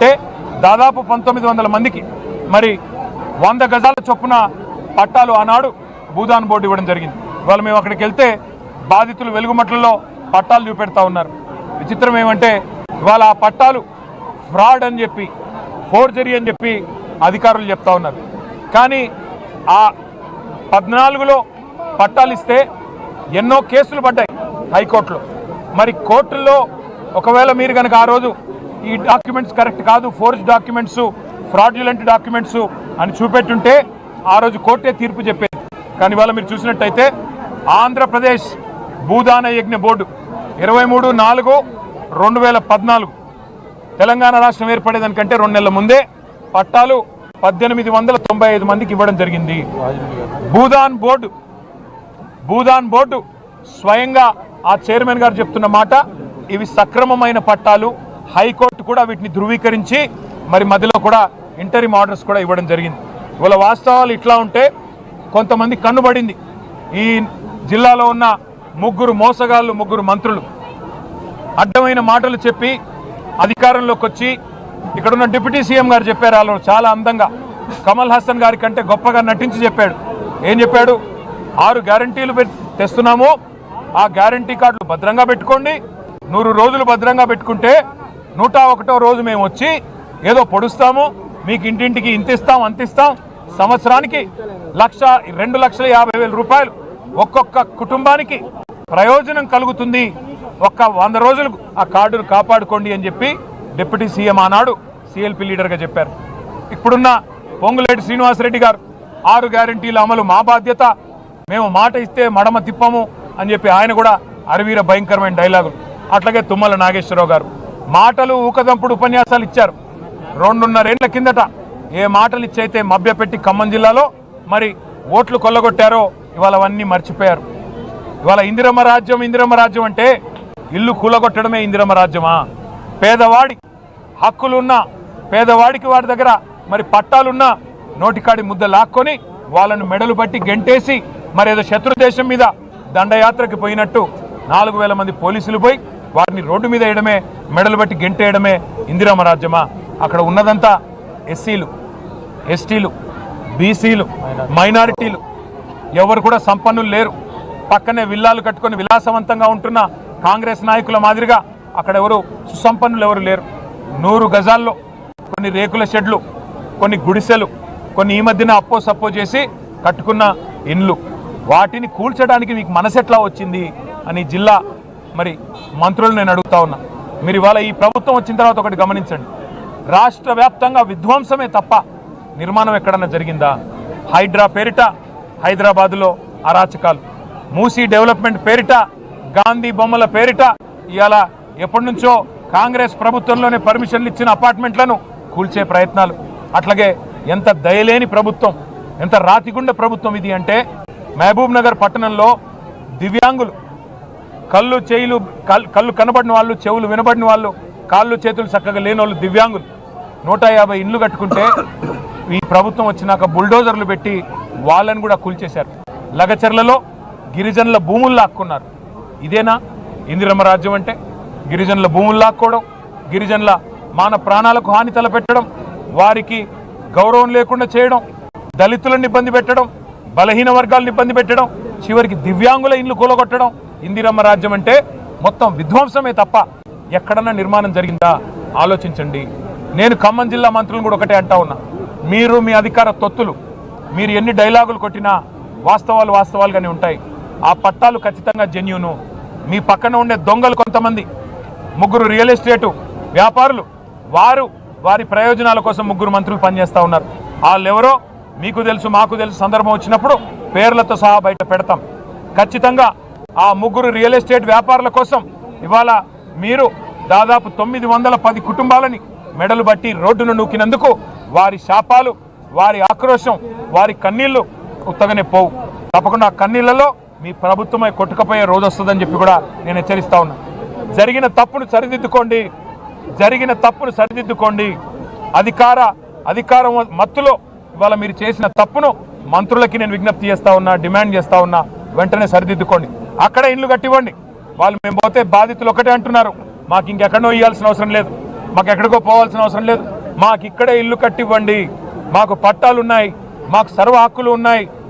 అంటే దాదాపు 1900 మందికి మరి 100 గజాల చొప్పున పట్టాలు ఆనాడు భూదాన్ బోర్డు ఇవ్వడం జరిగింది. ఇవాళ మేము అక్కడికి వెళ్తే బాధితులు వెలుగుమట్లలో పట్టాలు చూపెడతా ఉన్నారు. విచిత్రం ఏమంటే ఇవాళ ఆ పట్టాలు ఫ్రాడ్ అని చెప్పి, ఫోర్జరీ అని చెప్పి అధికారులు చెప్తా ఉన్నారు. కానీ ఆ 14లో పట్టాలు ఇస్తే ఎన్నో కేసులు పడ్డాయి హైకోర్టులో. మరి కోర్టుల్లో ఒకవేళ మీరు కనుక ఆ రోజు ఈ డాక్యుమెంట్స్ కరెక్ట్ కాదు, ఫోర్జ్ డాక్యుమెంట్స్, ఫ్రాడ్యులెంట్ డాక్యుమెంట్స్ అని చూపెట్టుంటే ఆ రోజు కోర్టే తీర్పు చెప్పేది. కానీ ఇవాళ మీరు చూసినట్టయితే ఆంధ్రప్రదేశ్ భూదాన యజ్ఞ బోర్డు 23/4/2014 తెలంగాణ రాష్ట్రం ఏర్పడేదానికంటే 2 నెలల ముందే పట్టాలు 1895 మందికి ఇవ్వడం జరిగింది. భూదాన్ బోర్డు స్వయంగా ఆ చైర్మన్ గారు చెప్తున్న మాట, ఇవి సక్రమమైన పట్టాలు. హైకోర్టు కూడా వీటిని ధృవీకరించి మరి మధ్యలో కూడా ఇంటరిమ్ ఆర్డర్స్ కూడా ఇవ్వడం జరిగింది. ఇవాళ వాస్తవాలు ఇట్లా ఉంటే కొంతమంది కన్నుబడింది. ఈ జిల్లాలో ఉన్న 3 మోసగాళ్ళు, 3 మంత్రులు అడ్డమైన మాటలు చెప్పి అధికారంలోకి వచ్చి ఇక్కడున్న డిప్యూటీ సీఎం గారు చెప్పారు, వాళ్ళు చాలా అందంగా కమల్ హాసన్ గారి కంటే గొప్పగా నటించి చెప్పాడు. ఏం చెప్పాడు? 6 గ్యారంటీలు తెస్తున్నాము, ఆ గ్యారంటీ కార్డులు భద్రంగా పెట్టుకోండి, 100 రోజులు భద్రంగా పెట్టుకుంటే 101వ రోజు మేము వచ్చి ఏదో పొడుస్తాము, మీకు ఇంటింటికి ఇంత ఇస్తాం అంత ఇస్తాం, సంవత్సరానికి 2,50,000 రూపాయలు ఒక్కొక్క కుటుంబానికి ప్రయోజనం కలుగుతుంది, ఒక్క 100 రోజులు ఆ కార్డును కాపాడుకోండి అని చెప్పి డిప్యూటీ సీఎం ఆనాడు సిఎల్పి లీడర్గా చెప్పారు. ఇప్పుడున్న పొంగులేటి శ్రీనివాసరెడ్డి గారు 6 గ్యారంటీల అమలు మా బాధ్యత, మేము మాట ఇస్తే మడమ తిప్పము అని చెప్పి ఆయన కూడా అరవీర భయంకరమైన డైలాగులు. అట్లాగే తుమ్మల నాగేశ్వరరావు గారు మాటలు ఊకదంపుడు ఉపన్యాసాలు ఇచ్చారు. 2.5 ఏళ్ల కిందట ఏ మాటలు ఇచ్చైతే మభ్యపెట్టి ఖమ్మం జిల్లాలో మరి ఓట్లు కొల్లగొట్టారో ఇవాళ అవన్నీ మర్చిపోయారు. ఇవాళ ఇందిరమ్మ రాజ్యం అంటే ఇల్లు కూలగొట్టడమే ఇందిరమ్మ రాజ్యమా? పేదవాడి హక్కులున్నా, పేదవాడికి వాడి దగ్గర మరి పట్టాలున్నా నోటికాడి ముద్ద లాక్కొని వాళ్ళను మెడలు బట్టి గెంటేసి మరి ఏదో శత్రు దేశం మీద దండయాత్రకి పోయినట్టు 4,000 మంది పోలీసులు పోయి వారిని రోడ్డు మీద వేయడమే, మెడలు బట్టి గెంటేయడమే ఇందిరమ్మ రాజ్యమా? అక్కడ ఉన్నదంతా ఎస్సీలు, ఎస్టీలు, బీసీలు, మైనారిటీలు, ఎవరు కూడా సంపన్నులు లేరు. పక్కనే విల్లాలు కట్టుకొని విలాసవంతంగా ఉంటున్న కాంగ్రెస్ నాయకుల మాదిరిగా అక్కడ ఎవరు సుసంపన్నులు ఎవరు లేరు. 100 గజాల్లో కొన్ని రేకుల షెడ్లు, కొన్ని గుడిసెలు, కొన్ని ఈ మధ్యన అప్పో సప్పో చేసి కట్టుకున్న ఇండ్లు, వాటిని కూల్చడానికి మీకు మనసెట్లా వచ్చింది అని జిల్లా మరి మంత్రులు నేను అడుగుతా ఉన్నా. మీరు ఇవాళ ఈ ప్రభుత్వం వచ్చిన తర్వాత ఒకటి గమనించండి, రాష్ట్ర వ్యాప్తంగా విధ్వంసమే తప్ప నిర్మాణం ఎక్కడన్నా జరిగిందా? హైడ్రా పేరిట హైదరాబాదులో అరాచకాలు, మూసీ డెవలప్మెంట్ పేరిట, గాంధీ బొమ్మల పేరిట ఇవాళ ఎప్పటి నుంచో కాంగ్రెస్ ప్రభుత్వంలోనే పర్మిషన్లు ఇచ్చిన అపార్ట్మెంట్లను కూల్చే ప్రయత్నాలు. అట్లాగే ఎంత దయలేని ప్రభుత్వం, ఎంత రాతిగుండ ప్రభుత్వం ఇది అంటే, మహబూబ్ నగర్ పట్టణంలో దివ్యాంగులు, కళ్ళు కనబడిన వాళ్ళు, చెవులు వినబడిన వాళ్ళు, కాళ్ళు చేతులు చక్కగా లేని వాళ్ళు దివ్యాంగులు 150 ఇండ్లు కట్టుకుంటే ఈ ప్రభుత్వం వచ్చినాక బుల్డోజర్లు పెట్టి వాళ్ళని కూడా కూల్చేశారు. లగచర్లలో గిరిజనుల భూములు లాక్కున్నారు. ఇదేనా ఇందిరమ్మ రాజ్యం అంటే? గిరిజనుల భూములు లాక్కోవడం, గిరిజనుల మాన ప్రాణాలకు హాని తలపెట్టడం, వారికి గౌరవం లేకుండా చేయడం, దళితులను ఇబ్బంది పెట్టడం, బలహీన వర్గాలను ఇబ్బంది పెట్టడం, చివరికి దివ్యాంగుల ఇండ్లు కూలగొట్టడం ఇందిరమ్మ రాజ్యం అంటే మొత్తం విధ్వంసమే తప్ప ఎక్కడన్నా నిర్మాణం జరిగిందా? ఆలోచించండి. నేను ఖమ్మం జిల్లా మంత్రులను కూడా ఒకటే అంటా ఉన్నా, మీరు మీ అధికార తొత్తులు మీరు ఎన్ని డైలాగులు కొట్టినా వాస్తవాలు వాస్తవాలుగానే ఉంటాయి. ఆ పట్టాలు ఖచ్చితంగా జెన్యూను. మీ పక్కన ఉండే దొంగలు కొంతమంది 3 రియల్ ఎస్టేటు వ్యాపారులు, వారి ప్రయోజనాల కోసం 3 మంత్రులు పనిచేస్తూ ఉన్నారు. వాళ్ళెవరో మీకు తెలుసు, మాకు తెలుసు. సందర్భం వచ్చినప్పుడు పేర్లతో సహా బయట పెడతాం. ఖచ్చితంగా ఆ 3 రియల్ ఎస్టేట్ వ్యాపారుల కోసం ఇవాళ మీరు దాదాపు 910 కుటుంబాలని మెడలు బట్టి రోడ్డును నూకినందుకు వారి శాపాలు, వారి ఆక్రోశం, వారి కన్నీళ్లు ఉత్తగానే పోవు. తప్పకుండా ఆ కన్నీళ్లలో మీ ప్రభుత్వమే కొట్టుకపోయే రోజు వస్తుందని చెప్పి కూడా నేను హెచ్చరిస్తా ఉన్నా. జరిగిన తప్పును సరిదిద్దుకోండి. అధికారం మత్తులో ఇవాళ మీరు చేసిన తప్పును మంత్రులకి నేను విజ్ఞప్తి చేస్తా ఉన్నా, డిమాండ్ చేస్తా ఉన్నా, వెంటనే సరిదిద్దుకోండి. అక్కడ ఇండ్లు కట్టివ్వండి. వాళ్ళు మేము పోతే బాధితులు ఒకటే అంటున్నారు, మాకు ఇంకెక్కడో ఇవ్వాల్సిన అవసరం లేదు. మాకు ఎక్కడికో పోవాల్సిన అవసరం లేదు, మాకు ఇక్కడే ఇల్లు కట్టివ్వండి, మాకు పట్టాలు ఉన్నాయి, మాకు సర్వ హక్కులు ఉన్నాయి,